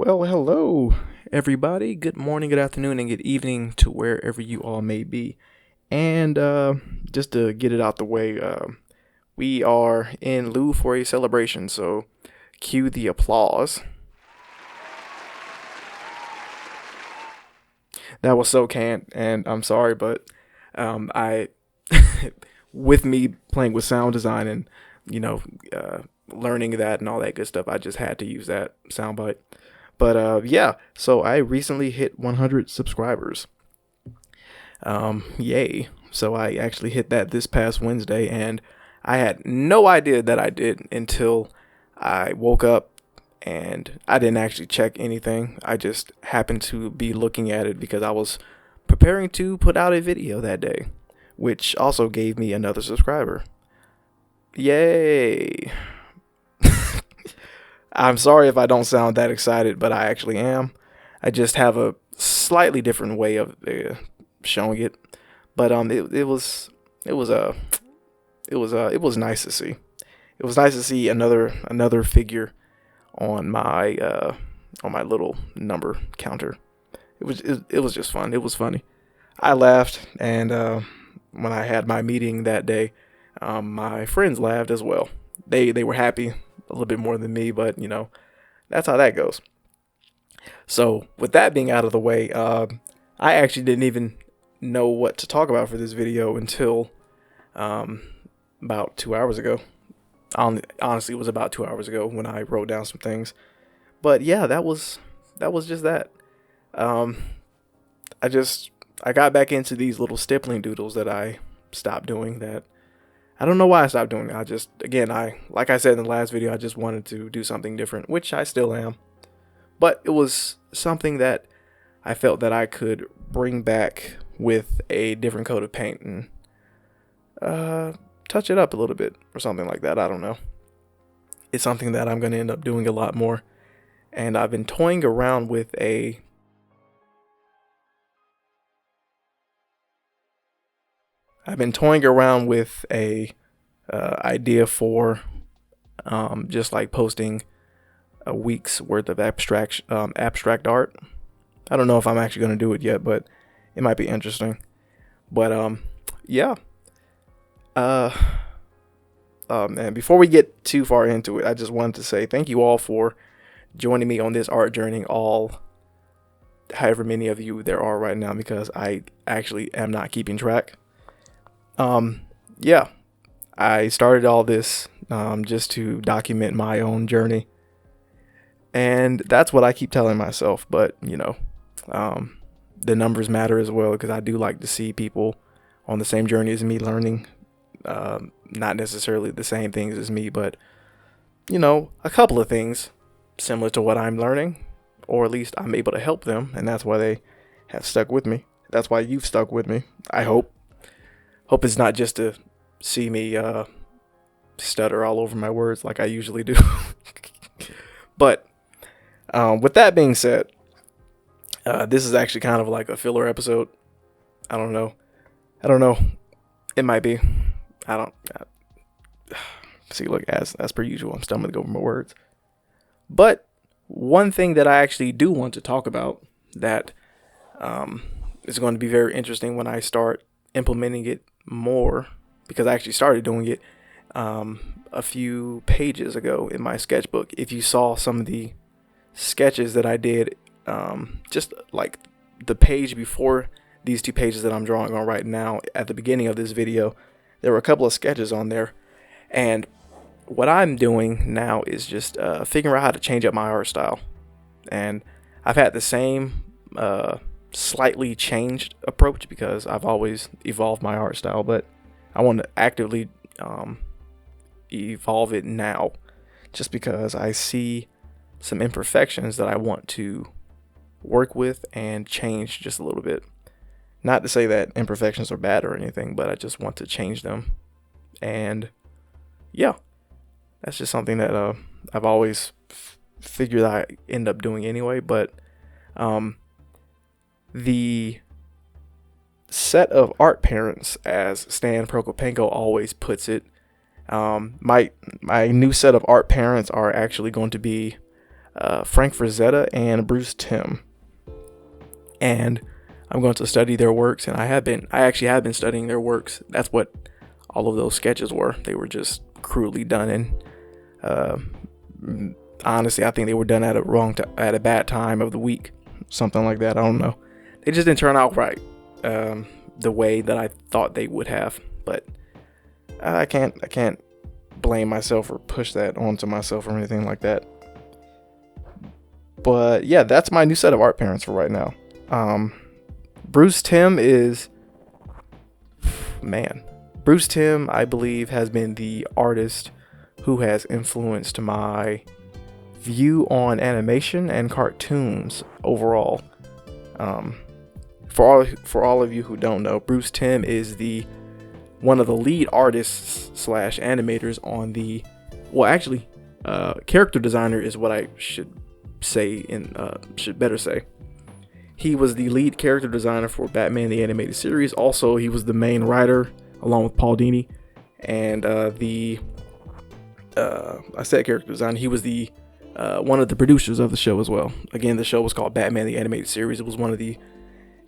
Well, hello, everybody. Good morning, good afternoon, and good evening to wherever you all may be. And just to get it out the way, we are in lieu for a celebration, so cue the applause. That was so canned, and I'm sorry, but I, with me playing with sound design and you know, learning that and all that good stuff, I just had to use that soundbite. But yeah, so I recently hit 100 subscribers. Yay. So I actually hit that this past Wednesday, and I had no idea that I did until I woke up and I didn't actually check anything. I just happened to be looking at it because I was preparing to put out a video that day, which also gave me another subscriber. Yay. I'm sorry if I don't sound that excited, but I actually am. I just have a slightly different way of showing it, but it was nice to see. It was nice to see another figure on my little number counter. It was just fun. It was funny. I laughed, and when I had my meeting that day, my friends laughed as well. They were happy a little bit more than me, but that's how that goes. So with that being out of the way, I actually didn't even know what to talk about for this video until about 2 hours ago. Honestly, it was about 2 hours ago when I wrote down some things. But yeah, that was just that. I got back into these little stippling doodles that I stopped doing. That I don't know why I stopped doing it. Like I said in the last video, I just wanted to do something different, which I still am. But it was something that I felt that I could bring back with a different coat of paint and touch it up a little bit or something like that. I don't know. It's something that I'm going to end up doing a lot more. And I've been toying around with a idea for just like posting a week's worth of abstract art. I don't know if I'm actually going to do it yet, but it might be interesting. But yeah. And before we get too far into it, I just wanted to say thank you all for joining me on this art journey, however many of you there are right now, because I actually am not keeping track. Yeah, I started all this just to document my own journey, and that's what I keep telling myself. But the numbers matter as well, because I do like to see people on the same journey as me learning, not necessarily the same things as me, but a couple of things similar to what I'm learning, or at least I'm able to help them, and that's why they have stuck with me. That's why you've stuck with me. I hope it's not just to see me stutter all over my words like I usually do. But with that being said, this is actually kind of like a filler episode. I don't know. It might be. See, look, as per usual, I'm stumbling over my words. But one thing that I actually do want to talk about that is going to be very interesting when I start implementing it more, because I actually started doing it a few pages ago in my sketchbook. If you saw some of the sketches that I did, just like the page before these two pages that I'm drawing on right now, at the beginning of this video, there were a couple of sketches on there. And what I'm doing now is just figuring out how to change up my art style. And I've had the same slightly changed approach because I've always evolved my art style, but I want to actively evolve it now, just because I see some imperfections that I want to work with and change just a little bit. Not to say that imperfections are bad or anything, but I just want to change them. And yeah, that's just something that I've always figured I end up doing anyway. But the set of art parents, as Stan Prokopenko always puts it, my new set of art parents are actually going to be Frank Frazetta and Bruce Timm. And I'm going to study their works, and I actually have been studying their works. That's what all of those sketches were. They were just crudely done, and honestly, I think they were done at a bad time of the week, something like that. I don't know. They just didn't turn out right, the way that I thought they would have. But I can't blame myself or push that onto myself or anything like that. But yeah, that's my new set of art parents for right now. Bruce Timm, I believe, has been the artist who has influenced my view on animation and cartoons overall. For all of you who don't know, Bruce Timm is one of the lead artists / animators on character designer is what I should better say. He was the lead character designer for Batman the Animated Series. Also, he was the main writer along with Paul Dini, and I said character designer. He was the one of the producers of the show as well. Again, the show was called Batman the Animated Series. It was one of the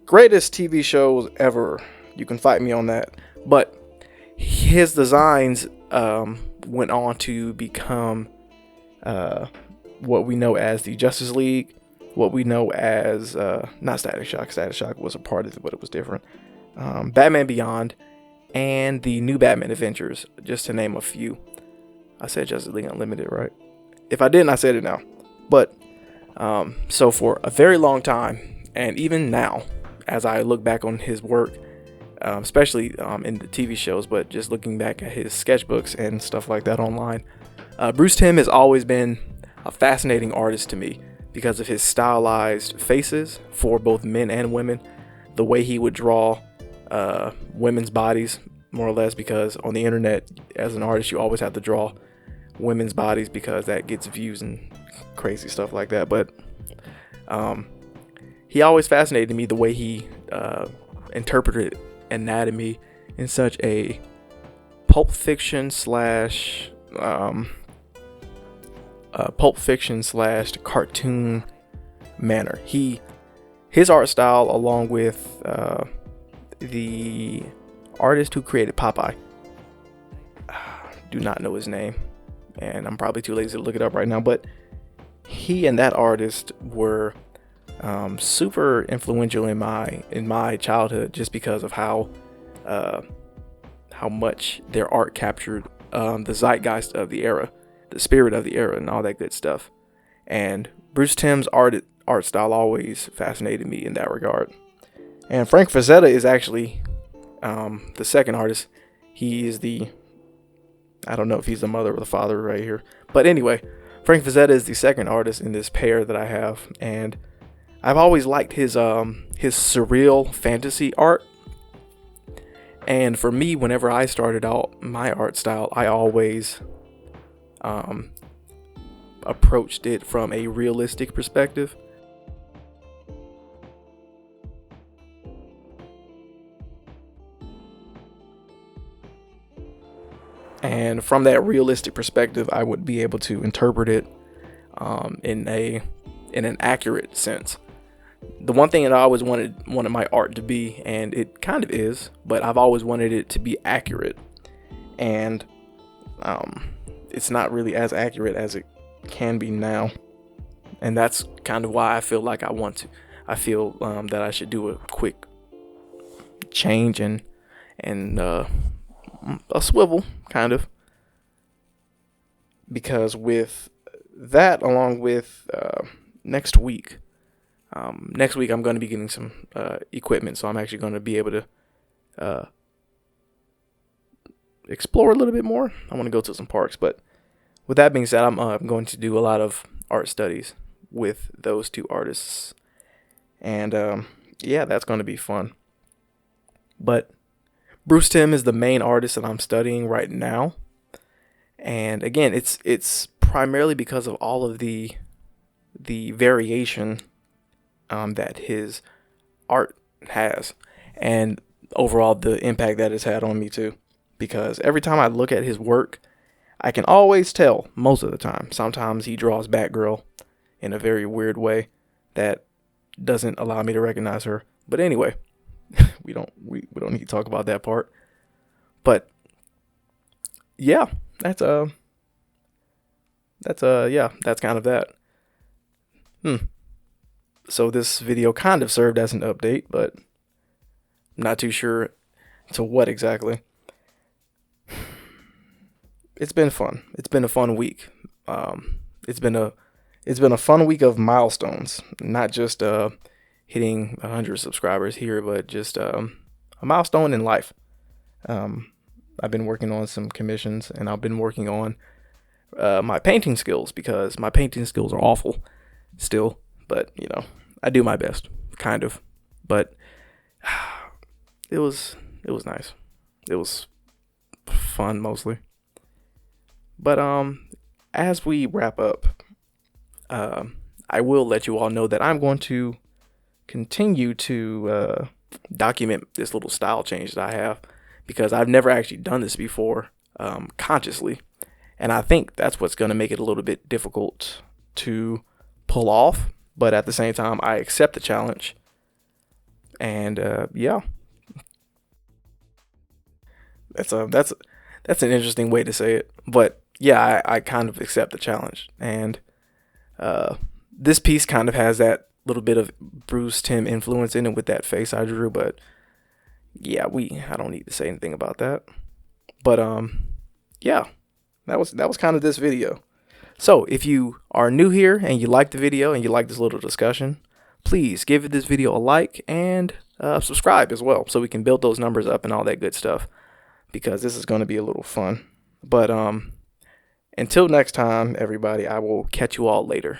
greatest TV shows ever. You can fight me on that. But his designs went on to become what we know as the Justice League, what we know as not Static Shock. Static Shock was a part of it, but it was different. Batman Beyond and the New Batman Adventures, just to name a few. I said Justice League Unlimited, right? If I didn't, I said it now. But so for a very long time, and even now, as I look back on his work, especially in the TV shows, but just looking back at his sketchbooks and stuff like that online, Bruce Timm has always been a fascinating artist to me because of his stylized faces for both men and women, the way he would draw women's bodies, more or less, because on the internet, as an artist, you always have to draw women's bodies because that gets views and crazy stuff like that. But he always fascinated me the way he interpreted anatomy in such a pulp fiction slash cartoon manner. His art style, along with the artist who created Popeye, do not know his name, and I'm probably too lazy to look it up right now, but he and that artist were super influential in my childhood, just because of how much their art captured the zeitgeist of the era, the spirit of the era, and all that good stuff. And Bruce Timm's art style always fascinated me in that regard. And Frank Frazetta is actually the second artist. He is I don't know if he's the mother or the father right here, but anyway, Frank Frazetta is the second artist in this pair that I have, and I've always liked his surreal fantasy art. And for me, whenever I started out my art style, I always approached it from a realistic perspective. And from that realistic perspective, I would be able to interpret it in an accurate sense. The one thing that I always wanted my art to be, and it kind of is, but I've always wanted it to be accurate. And it's not really as accurate as it can be now. And that's kind of why I feel like I feel that I should do a quick change and a swivel, kind of. Because with that, along with next week I'm going to be getting some equipment, so I'm actually going to be able to explore a little bit more. I want to go to some parks, but with that being said, I'm going to do a lot of art studies with those two artists, and yeah, that's going to be fun. But Bruce Timm is the main artist that I'm studying right now, and again, it's primarily because of all of the variation that his art has, and overall the impact that it's had on me too. Because every time I look at his work, I can always tell, most of the time. Sometimes he draws Batgirl in a very weird way that doesn't allow me to recognize her. But anyway, we don't need to talk about that part. But yeah, that's kind of that. So this video kind of served as an update, but I'm not too sure to what exactly. It's been fun. It's been a fun week. It's been a fun week of milestones, not just hitting 100 subscribers here, but just a milestone in life. I've been working on some commissions, and I've been working on my painting skills, because my painting skills are awful still, but you know, I do my best, kind of. But it was nice. It was fun mostly. But as we wrap up, I will let you all know that I'm going to continue to document this little style change that I have, because I've never actually done this before consciously, and I think that's what's going to make it a little bit difficult to pull off. But at the same time, I accept the challenge, and yeah, that's an interesting way to say it, but yeah, I kind of accept the challenge, and this piece kind of has that little bit of Bruce Timm influence in it with that face I drew, but yeah, I don't need to say anything about that. But yeah, that was kind of this video. So if you are new here and you like the video and you like this little discussion, please give this video a like and subscribe as well, so we can build those numbers up and all that good stuff, because this is going to be a little fun. But until next time, everybody, I will catch you all later.